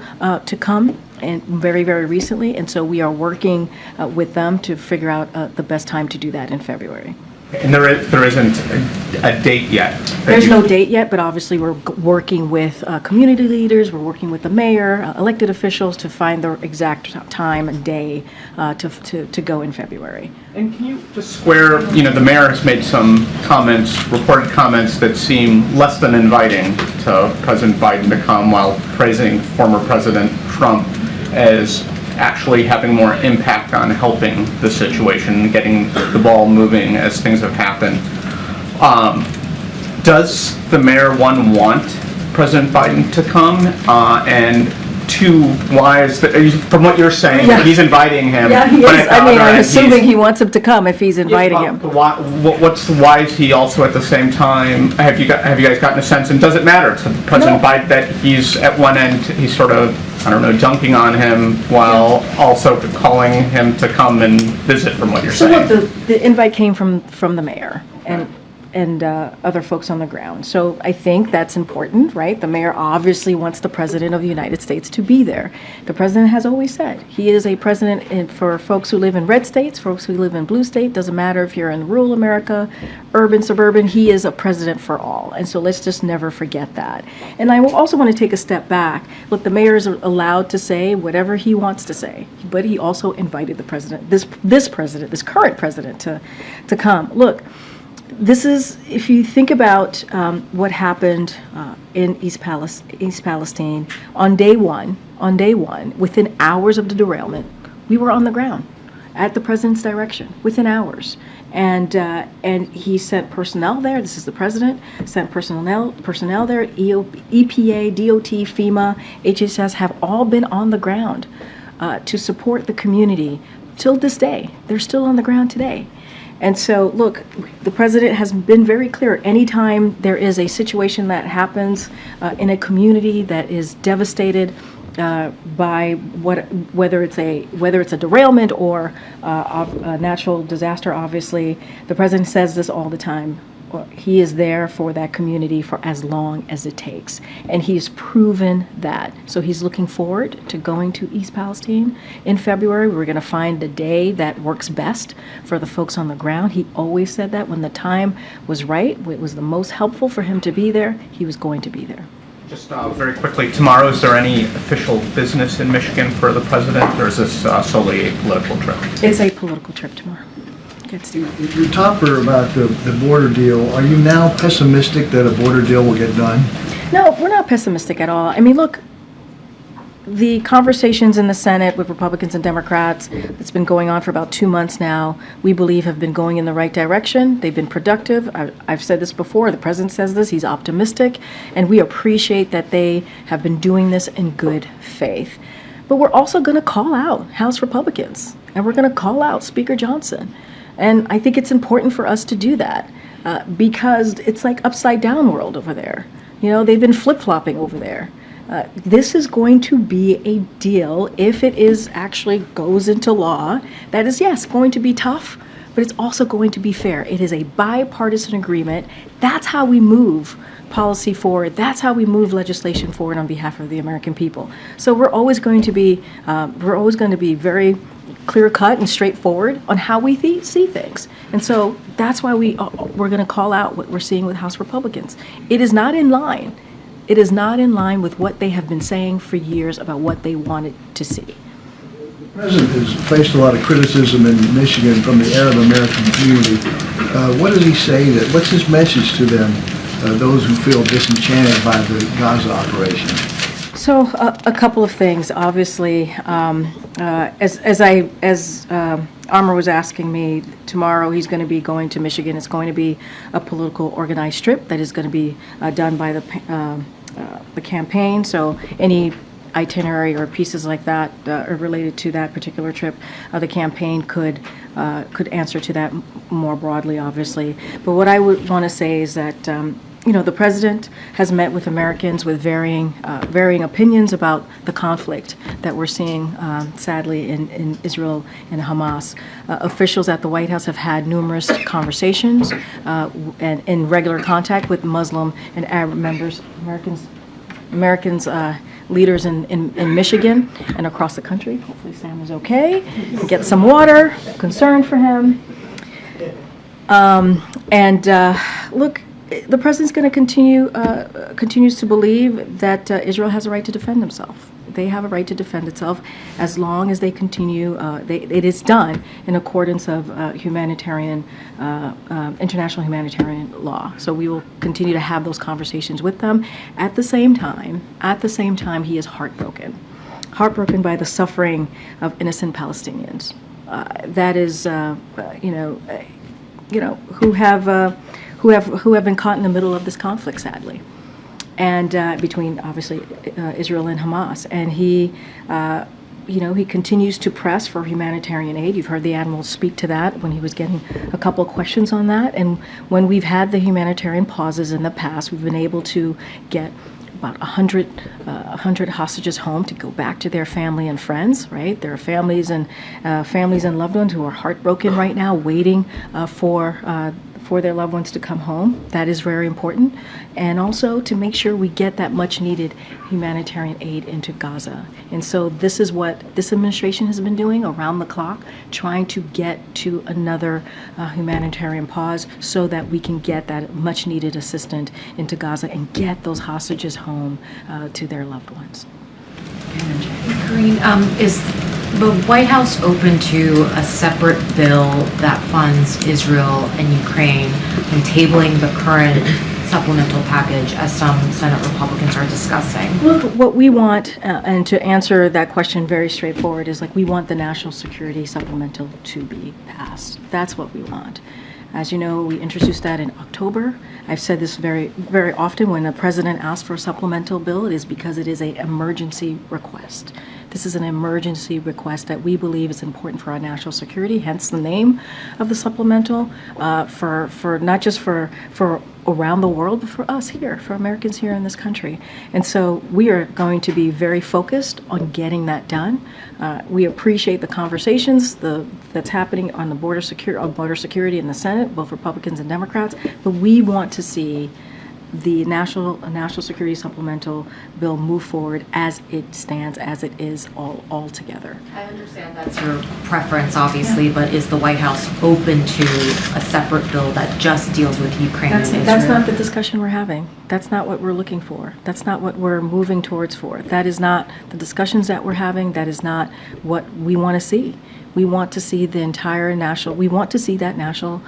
come, and very, very recently, and so we are working with them to figure out the best time to do that in February. And there isn't a date yet? There's no date yet, but obviously we're working with community leaders, we're working with the mayor, elected officials to find the exact time and day to go in February. And can you just square, the mayor has made some comments, reported comments that seem less than inviting to President Biden to come, while praising former President Trump as actually having more impact on helping the situation, getting the ball moving as things have happened. Does the mayor, one, want President Biden to come? And two, why is that, from what you're saying, he's inviting him? Yeah, he is. I'm assuming he wants him to come if he's inviting him. Why is he also at the same time, have you guys gotten a sense, and does it matter to President Biden that he's at one end, he's sort of, dunking on him while also calling him to come and visit, from what you're saying? So look, the invite came from the mayor and other folks on the ground. So I think that's important, right? The mayor obviously wants the president of the United States to be there. The president has always said he is a president for folks who live in red states, folks who live in blue state. Doesn't matter if you're in rural America, urban, suburban, he is a president for all. And so let's just never forget that. And I also want to take a step back. Look, the mayor is allowed to say whatever he wants to say, but he also invited the president, this current president to come. Look, this is, if you think about what happened in East Palestine, on day one, within hours of the derailment, we were on the ground at the president's direction, within hours. And he sent personnel there. This is the president, sent personnel there. EPA, DOT, FEMA, HHS have all been on the ground to support the community till this day. They're still on the ground today. And so, look, the president has been very clear. Anytime there is a situation that happens in a community that is devastated by whether it's a derailment or a natural disaster, obviously, the president says this all the time. He is there for that community for as long as it takes. And he's proven that. So he's looking forward to going to East Palestine in February. We're going to find the day that works best for the folks on the ground. He always said that when the time was right, it was the most helpful for him to be there, he was going to be there. Just very quickly, tomorrow, is there any official business in Michigan for the president, or is this solely a political trip? It's a political trip tomorrow. Good, Steve. Your topper about the border deal, are you now pessimistic that a border deal will get done? No, we're not pessimistic at all. I mean, look, the conversations in the Senate with Republicans and Democrats that's been going on for about 2 months now, we believe have been going in the right direction. They've been productive. I've said this before. The president says this. He's optimistic. And we appreciate that they have been doing this in good faith. But we're also going to call out House Republicans. And we're going to call out Speaker Johnson. And I think it's important for us to do that because it's like upside down world over there. You know, they've been flip-flopping over there. This is going to be a deal, if it is actually goes into law, that is, yes, going to be tough, but it's also going to be fair. It is a bipartisan agreement. That's how we move policy forward. That's how we move legislation forward on behalf of the American people. So we're always going to be very clear-cut and straightforward on how we see things. And so that's why we're going to call out what we're seeing with House Republicans. It is not in line. It is not in line with what they have been saying for years about what they wanted to see. The president has faced a lot of criticism in Michigan from the Arab American community. What does he say? What's his message to them, those who feel disenchanted by the Gaza operation? So a couple of things. Obviously, as Amr was asking me, tomorrow he's going to be going to Michigan. It's going to be a political organized trip that is going to be done by the campaign. So any itinerary or pieces like that are related to that particular trip, the campaign could answer to that more broadly, obviously. But what I would want to say is that the president has met with Americans with varying opinions about the conflict that we're seeing, sadly, in Israel and Hamas. Officials at the White House have had numerous conversations and in regular contact with Muslim and Arab Americans, leaders in Michigan and across the country. Hopefully Sam is okay. Get some water. Concerned for him. Look, the president's going to continues to believe that Israel has a right to defend himself. They have a right to defend itself as long as they continue. It is done in accordance of international humanitarian law. So we will continue to have those conversations with them. At the same time, he is heartbroken by the suffering of innocent Palestinians. That is, who have been caught in the middle of this conflict, sadly, and between obviously Israel and Hamas. And he continues to press for humanitarian aid. You've heard the Admiral speak to that when he was getting a couple of questions on that. And when we've had the humanitarian pauses in the past, we've been able to get about 100 hostages home to go back to their family and friends, right? There are families and loved ones who are heartbroken right now, waiting for their loved ones to come home. That is very important. And also to make sure we get that much needed humanitarian aid into Gaza. And so this is what this administration has been doing around the clock, trying to get to another humanitarian pause so that we can get that much needed assistance into Gaza and get those hostages home to their loved ones. Karine, is the White House open to a separate bill that funds Israel and Ukraine and tabling the current supplemental package as some Senate Republicans are discussing? Look, what we want, and to answer that question very straightforward, is we want the national security supplemental to be passed. That's what we want. As you know, we introduced that in October. I've said this very, very often. When the president asks for a supplemental bill, it is because it is an emergency request. This is an emergency request that we believe is important for our national security, hence the name of the supplemental, for not just for around the world, but for us here, for Americans here in this country. And so we are going to be very focused on getting that done. We appreciate the conversations that's happening on the border security in the Senate, both Republicans and Democrats, but we want to see the national security supplemental bill move forward as it stands, as it is all together. I understand that's your preference, obviously, but is the White House open to a separate bill that just deals with Ukraine and Israel? That's not the discussion we're having. That's not what we're looking for. That's not what we're moving towards for. That is not the discussions that we're having. That is not what we want to see. We want to see the entire we want to see that national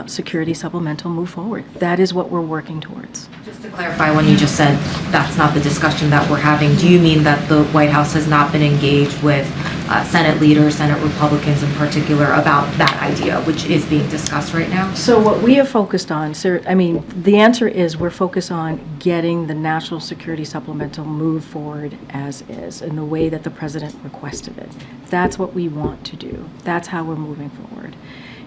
security supplemental move forward. That is what we're working towards. Just to clarify, when you just said that's not the discussion that we're having, do you mean that the White House has not been engaged with Senate leaders, Senate Republicans in particular, about that idea, which is being discussed right now? So what we have focused on, sir, I mean, the answer is we're focused on getting the national security supplemental moved forward as is in the way that the president requested it. That's what we want to do. That's how we're moving forward.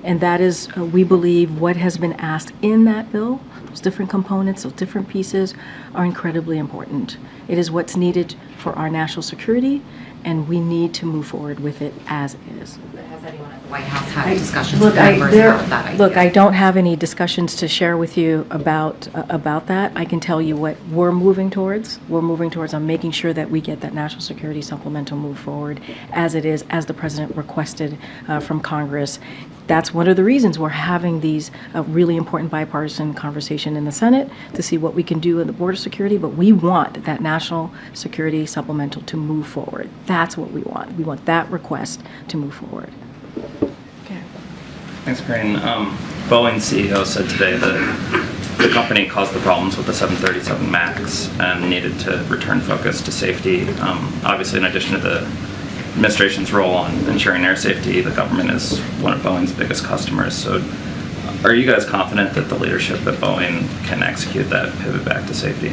And that is, we believe, what has been asked in that bill, those different components, those different pieces, are incredibly important. It is what's needed for our national security, and we need to move forward with it as is. Has anyone at the White House had discussions with members about that idea? Look, I don't have any discussions to share with you about that. I can tell you what we're moving towards. We're moving towards on making sure that we get that national security supplemental move forward as it is, as the president requested from Congress. That's one of the reasons we're having these really important bipartisan conversation in the Senate to see what we can do in the border security, but we want that national security supplemental to move forward. That's what we want. We want that request to move forward. Okay. Thanks, Karine. Boeing CEO said today that the company caused the problems with the 737 MAX and needed to return focus to safety. Obviously, in addition to the administration's role on ensuring air safety, the government is one of Boeing's biggest customers. So are you guys confident that the leadership at Boeing can execute that pivot back to safety?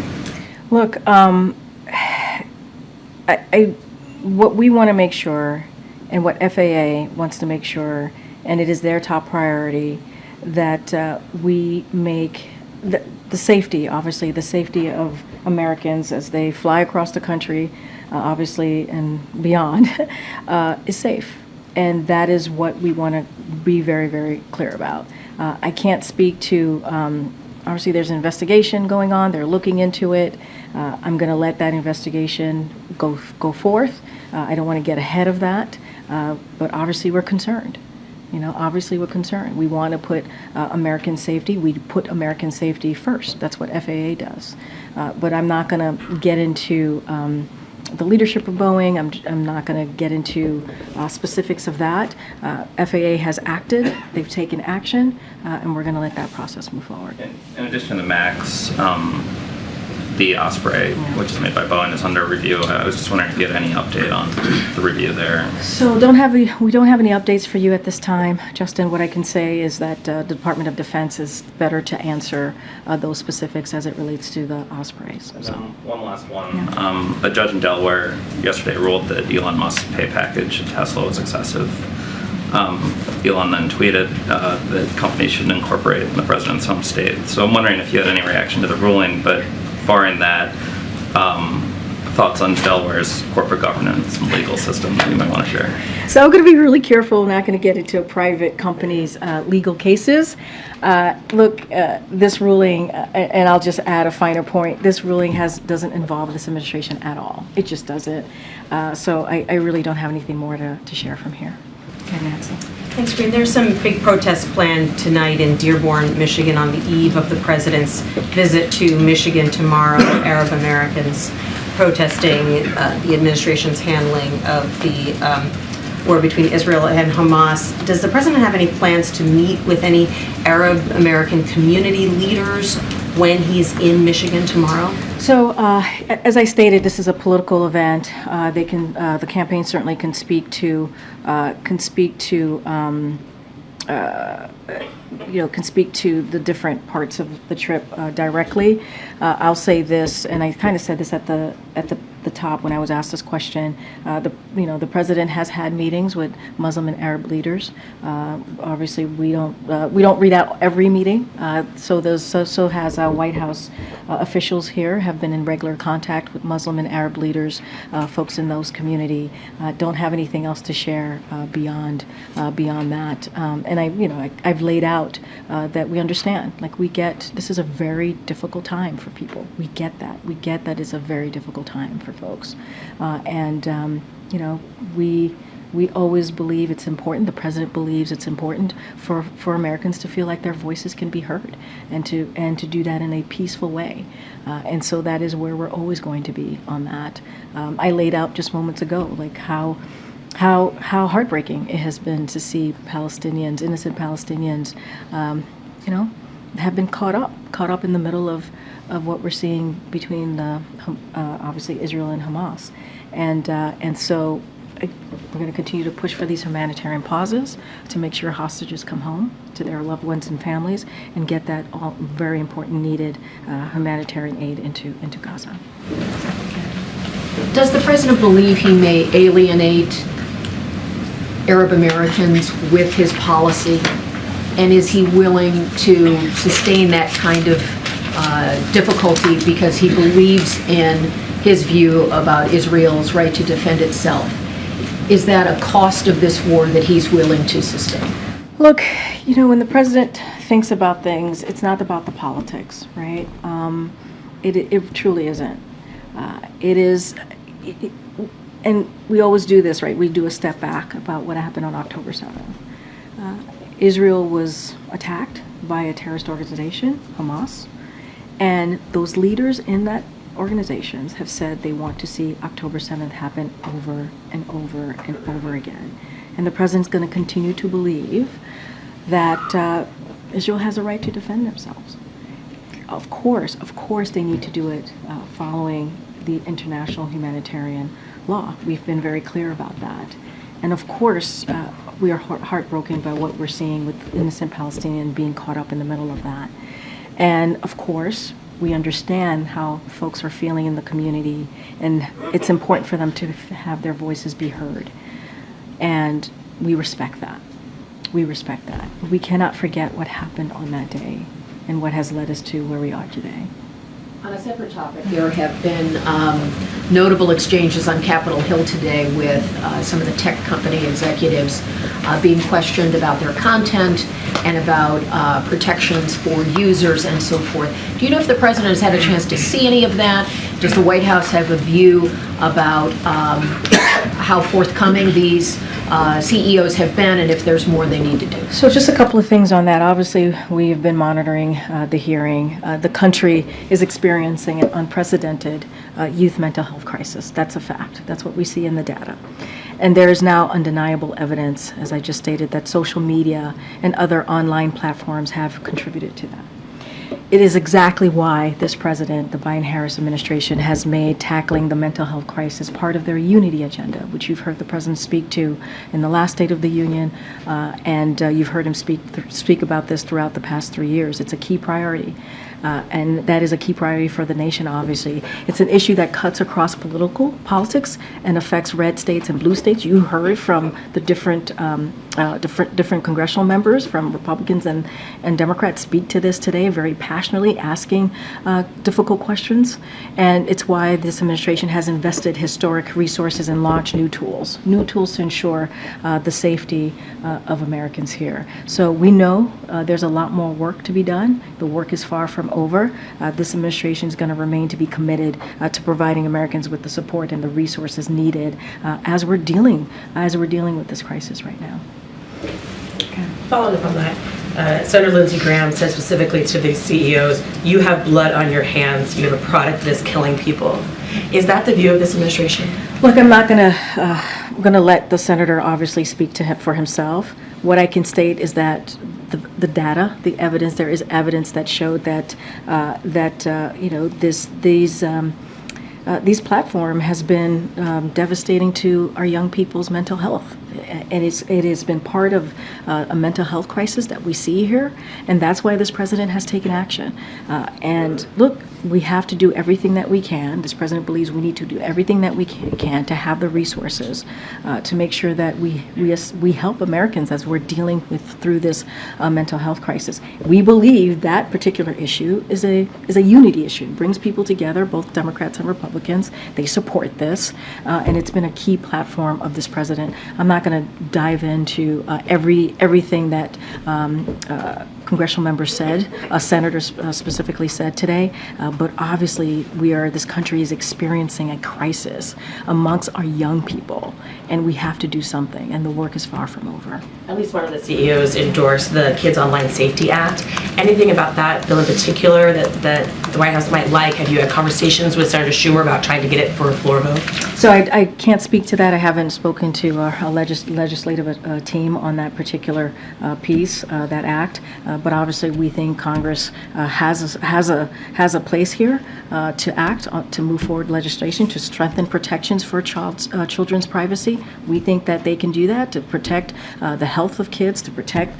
Look, what we want to make sure, and what FAA wants to make sure, and it is their top priority, that we make the safety, obviously the safety of Americans as they fly across the country, obviously, and beyond, is safe. And that is what we want to be very, very clear about. I can't speak to, obviously there's an investigation going on, they're looking into it. I'm going to let that investigation go forth. I don't want to get ahead of that, but obviously we're concerned. Obviously we're concerned. We want to put American safety, we put American safety first. That's what FAA does. But I'm not going to get into the leadership of Boeing. I'm not going to get into specifics of that. FAA has acted, they've taken action, and we're going to let that process move forward. In addition to the MAX, the Osprey, which is made by Boeing, is under review. I was just wondering if you had any update on the review there. So we don't have any updates for you at this time, Justin. What I can say is that the Department of Defense is better to answer those specifics as it relates to the Ospreys. So. One last one. Yeah. A judge in Delaware yesterday ruled that Elon Musk's pay package at Tesla was excessive. Elon then tweeted that companies shouldn't incorporate in the president's home state. So I'm wondering if you had any reaction to the ruling, but barring that, thoughts on Delaware's corporate governance and legal system that you might want to share? So I'm going to be really careful. I'm not going to get into a private company's legal cases. Look, this ruling, and I'll just add a finer point, this ruling doesn't involve this administration at all. It just doesn't. So I really don't have anything more to share from here. Okay, Nancy. Thanks, Karine. There's some big protests planned tonight in Dearborn, Michigan, on the eve of the president's visit to Michigan tomorrow. Arab Americans protesting the administration's handling of the war between Israel and Hamas. Does the president have any plans to meet with any Arab American community leaders when he's in Michigan tomorrow? So, as I stated, this is a political event. The campaign certainly can speak to the different parts of the trip directly. I'll say this, and I kind of said this at the top when I was asked this question. The president has had meetings with Muslim and Arab leaders. Obviously, we don't read out every meeting. So has White House officials here have been in regular contact with Muslim and Arab leaders, folks in those community. Don't have anything else to share beyond that. And I've laid out out that we understand. Like, we get, this is a very difficult time for people. We get that. We get that it's a very difficult time for folks. You know, we always believe it's important, the president believes it's important for Americans to feel like their voices can be heard and to do that in a peaceful way. And so that is where we're always going to be on that. I laid out just moments ago, like how heartbreaking it has been to see Palestinians, innocent Palestinians, you know, have been caught up in the middle of what we're seeing between obviously Israel and Hamas. And so we're going to continue to push for these humanitarian pauses to make sure hostages come home to their loved ones and families and get that all very important needed humanitarian aid into Gaza. Does the president believe he may alienate Arab Americans with his policy? And is he willing to sustain that kind of difficulty because he believes in his view about Israel's right to defend itself? Is that a cost of this war that he's willing to sustain? Look, you know, when the president thinks about things, it's not about the politics, right? It truly isn't. It is, and we always do this, right? We do a step back about what happened on October 7th. Israel was attacked by a terrorist organization, Hamas, and those leaders in that organizations have said they want to see October 7th happen over and over and over again. And the president's going to continue to believe that Israel has a right to defend themselves. Of course, they need to do it following the international humanitarian law. We've been very clear about that. And of course, we are heartbroken by what we're seeing with innocent Palestinians being caught up in the middle of that. And of course, we understand how folks are feeling in the community, and it's important for them to have their voices be heard. And we respect that. We respect that. We cannot forget what happened on that day and what has led us to where we are today. On a separate topic, there have been notable exchanges on Capitol Hill today with some of the tech company executives being questioned about their content and about protections for users and so forth. Do you know if the president has had a chance to see any of that? Does the White House have a view about how forthcoming these CEOs have been and if there's more they need to do? So just a couple of things on that. Obviously, we've been monitoring the hearing. The country is experiencing an unprecedented youth mental health crisis. That's a fact. That's what we see in the data. And there is now undeniable evidence, as I just stated, that social media and other online platforms have contributed to that. It is exactly why this president, the Biden-Harris administration, has made tackling the mental health crisis part of their unity agenda, which you've heard the president speak to in the last State of the Union, and you've heard him speak about this throughout the past 3 years. It's a key priority. And that is a key priority for the nation, obviously. It's an issue that cuts across politics and affects red states and blue states. You heard from the different congressional members, from Republicans and Democrats, speak to this today very passionately, asking difficult questions. And it's why this administration has invested historic resources and launched new tools to ensure the safety of Americans here. So we know there's a lot more work to be done. The work is far from over. This administration is going to remain to be committed to providing Americans with the support and the resources needed as we're dealing with this crisis right now. Following up on that, Senator Lindsey Graham said specifically to these CEOs, you have blood on your hands, you have a product that is killing people. Is that the view of this administration? Look, I'm not going to let the senator obviously speak to him for himself. What I can state is that the data, the evidence, there is evidence that showed that these platform has been devastating to our young people's mental health. And it has been part of a mental health crisis that we see here, and that's why this president has taken action. And look, we have to do everything that we can. This president believes we need to do everything that we can to have the resources to make sure that we help Americans as we're dealing through this mental health crisis. We believe that particular issue is a unity issue. It brings people together, both Democrats and Republicans. They support this, and it's been a key platform of this president. I'm not going to dive into everything that congressional members said, senators specifically said today, but obviously this country is experiencing a crisis amongst our young people, and we have to do something, and the work is far from over. At least one of the CEOs endorsed the Kids Online Safety Act. Anything about that bill in particular that the White House might like? Have you had conversations with Senator Schumer about trying to get it for a floor vote? So I can't speak to that. I haven't spoken to our legislative team on that particular piece, that act. But obviously, we think Congress has a place here to act to move forward legislation to strengthen protections for children's privacy. We think that they can do that to protect the health of kids, to protect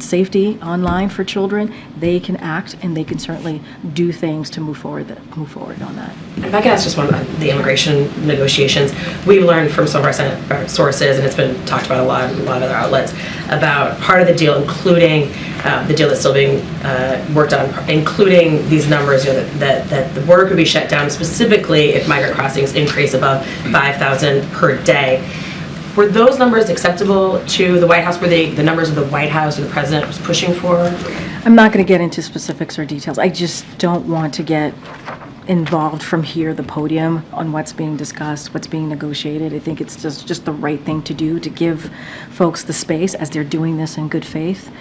safety online for children. They can act, and they can certainly do things to move forward on that. If I could ask just one about the immigration negotiations, we've learned from some of our Senate sources, and it's been talked about a lot of other outlets, about part of the deal, including the deal that's still being worked on, including these numbers, that the border could be shut down specifically if migrant crossings increase above 5,000 per day. Were those numbers acceptable to the White House? Were they the numbers of the White House or the president was pushing for? I'm not going to get into specifics or details. I just don't want to get involved from here, the podium, on what's being discussed, what's being negotiated. I think it's just the right thing to do to give folks the space as they're doing this in good faith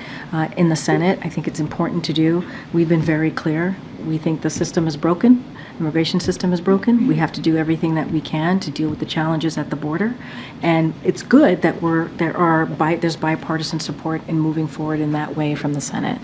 in the Senate. I think it's important to do. We've been very clear. We think the system is broken. Immigration system is broken. We have to do everything that we can to deal with the challenges at the border. And it's good that there's bipartisan support in moving forward in that way from the Senate.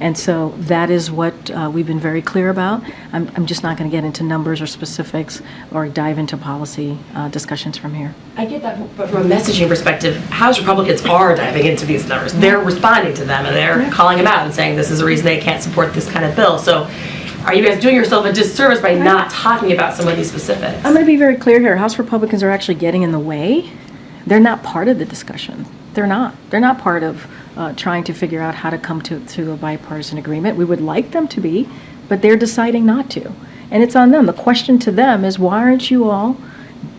And so that is what we've been very clear about. I'm just not going to get into numbers or specifics or dive into policy discussions from here. I get that, but from a messaging perspective, House Republicans are diving into these numbers. They're responding to them, and they're calling them out and saying this is a reason they can't support this kind of bill. So are you guys doing yourself a disservice by not talking about some of these specifics? I'm going to be very clear here. House Republicans are actually getting in the way. They're not part of the discussion. They're not. They're not part of trying to figure out how to come to a bipartisan agreement. We would like them to be, but they're deciding not to. And it's on them. The question to them is, why aren't you all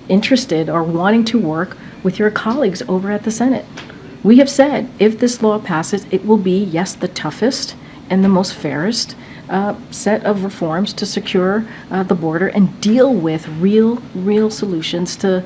interested or wanting to work with your colleagues over at the Senate? We have said, if this law passes, it will be, yes, the toughest and the most fairest set of reforms to secure the border and deal with real solutions to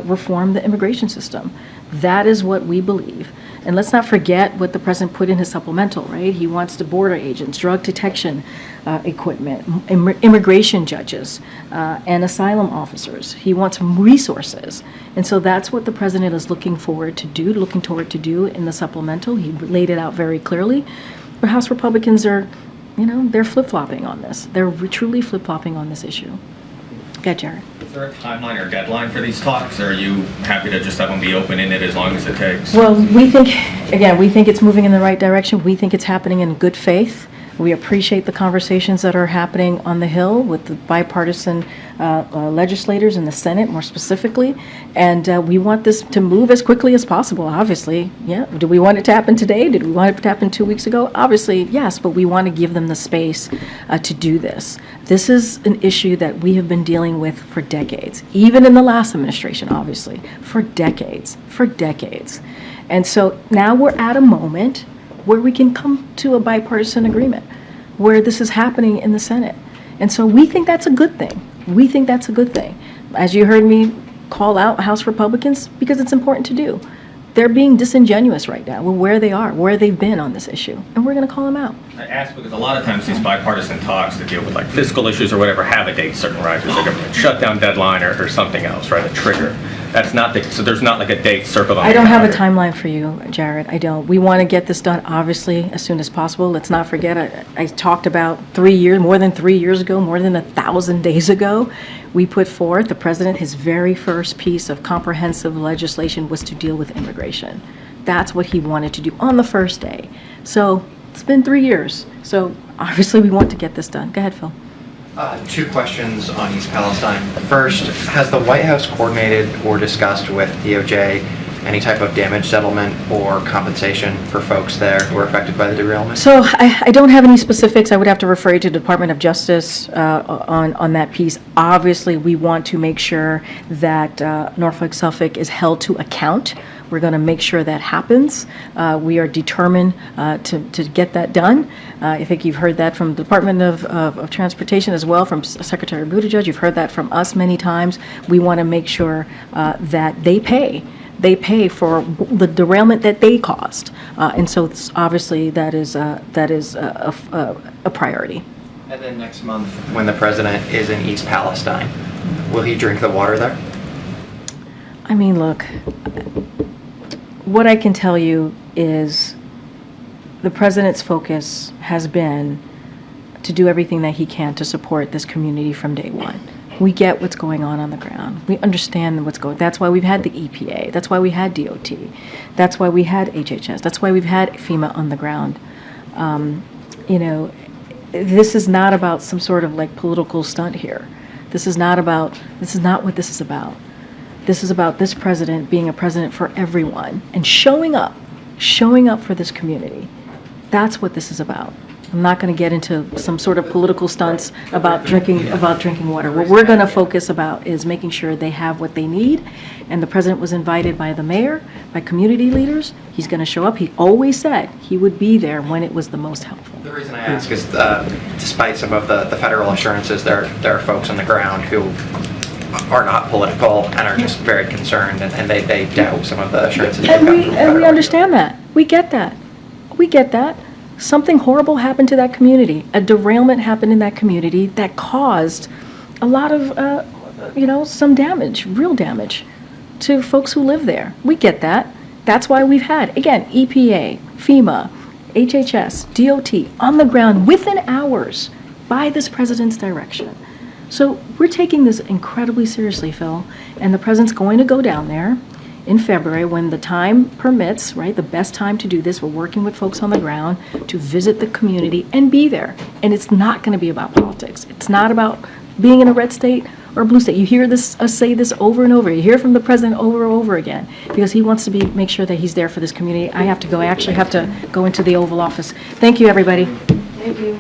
reform the immigration system. That is what we believe. And let's not forget what the president put in his supplemental, right? He wants the border agents, drug detection equipment, immigration judges, and asylum officers. He wants resources. And so that's what the president is looking toward to do in the supplemental. He laid it out very clearly. But House Republicans are, they're flip-flopping on this. They're truly flip-flopping on this issue. Go ahead, Jared. Is there a timeline or deadline for these talks, or are you happy to just have them be open in it as long as it takes? Well, we think it's moving in the right direction. We think it's happening in good faith. We appreciate the conversations that are happening on the Hill with the bipartisan legislators in the Senate, more specifically. And we want this to move as quickly as possible, obviously. Yeah. Do we want it to happen today? Did we want it to happen 2 weeks ago? Obviously, yes, but we want to give them the space to do this. This is an issue that we have been dealing with for decades, even in the last administration, obviously, for decades. And so now we're at a moment where we can come to a bipartisan agreement, where this is happening in the Senate. And so we think that's a good thing. As you heard me call out House Republicans, because it's important to do. They're being disingenuous right now with where they are, where they've been on this issue, and we're going to call them out. I ask because a lot of times these bipartisan talks that deal with like fiscal issues or whatever have a date certain, right? There's like a shutdown deadline or something else, right? A trigger. That's not so there's not like a date circled on I don't have a calendar. timeline for you, Jared. I don't. We want to get this done, obviously, as soon as possible. Let's not forget, I talked about more than 3 years ago, more than 1,000 days ago, we put forth, the president, his very first piece of comprehensive legislation was to deal with immigration. That's what he wanted to do on the first day. So it's been 3 years. So obviously we want to get this done. Go ahead, Phil. Two questions on East Palestine. First, has the White House coordinated or discussed with DOJ any type of damage settlement or compensation for folks there who were affected by the derailment? So I don't have any specifics. I would have to refer you to the Department of Justice on that piece. Obviously, we want to make sure that Norfolk Suffolk is held to account. We're going to make sure that happens. We are determined to get that done. I think you've heard that from the Department of Transportation as well, from Secretary Buttigieg. You've heard that from us many times. We want to make sure that they pay. They pay for the derailment that they caused. And so obviously that is a priority. And then next month, when the president is in East Palestine, will he drink the water there? I mean, look, what I can tell you is the president's focus has been to do everything that he can to support this community from day one. We get what's going on the ground. We understand what's going on. That's why we've had the EPA. That's why we had DOT. That's why we had HHS. That's why we've had FEMA on the ground. You know, this is not about some sort of like political stunt here. This is not what this is about. This is about this president being a president for everyone and showing up for this community. That's what this is about. I'm not going to get into some sort of political stunts about drinking water. What we're going to focus about is making sure they have what they need. And the president was invited by the mayor, by community leaders. He's going to show up. He always said he would be there when it was the most helpful. The reason I ask is, despite some of the federal assurances, there are folks on the ground who are not political and are just very concerned, and they doubt some of the assurances. And we understand that. We get that. We get that. Something horrible happened to that community. A derailment happened in that community that caused a lot of, some damage, real damage to folks who live there. We get that. That's why we've had, again, EPA, FEMA, HHS, DOT on the ground within hours by this president's direction. So we're taking this incredibly seriously, Phil, and the president's going to go down there in February when the time permits, right? The best time to do this. We're working with folks on the ground to visit the community and be there. And it's not going to be about politics. It's not about being in a red state or a blue state. You hear us say this over and over. You hear from the president over and over again because he wants to make sure that he's there for this community. I have to go. I actually have to go into the Oval Office. Thank you, everybody. Thank you.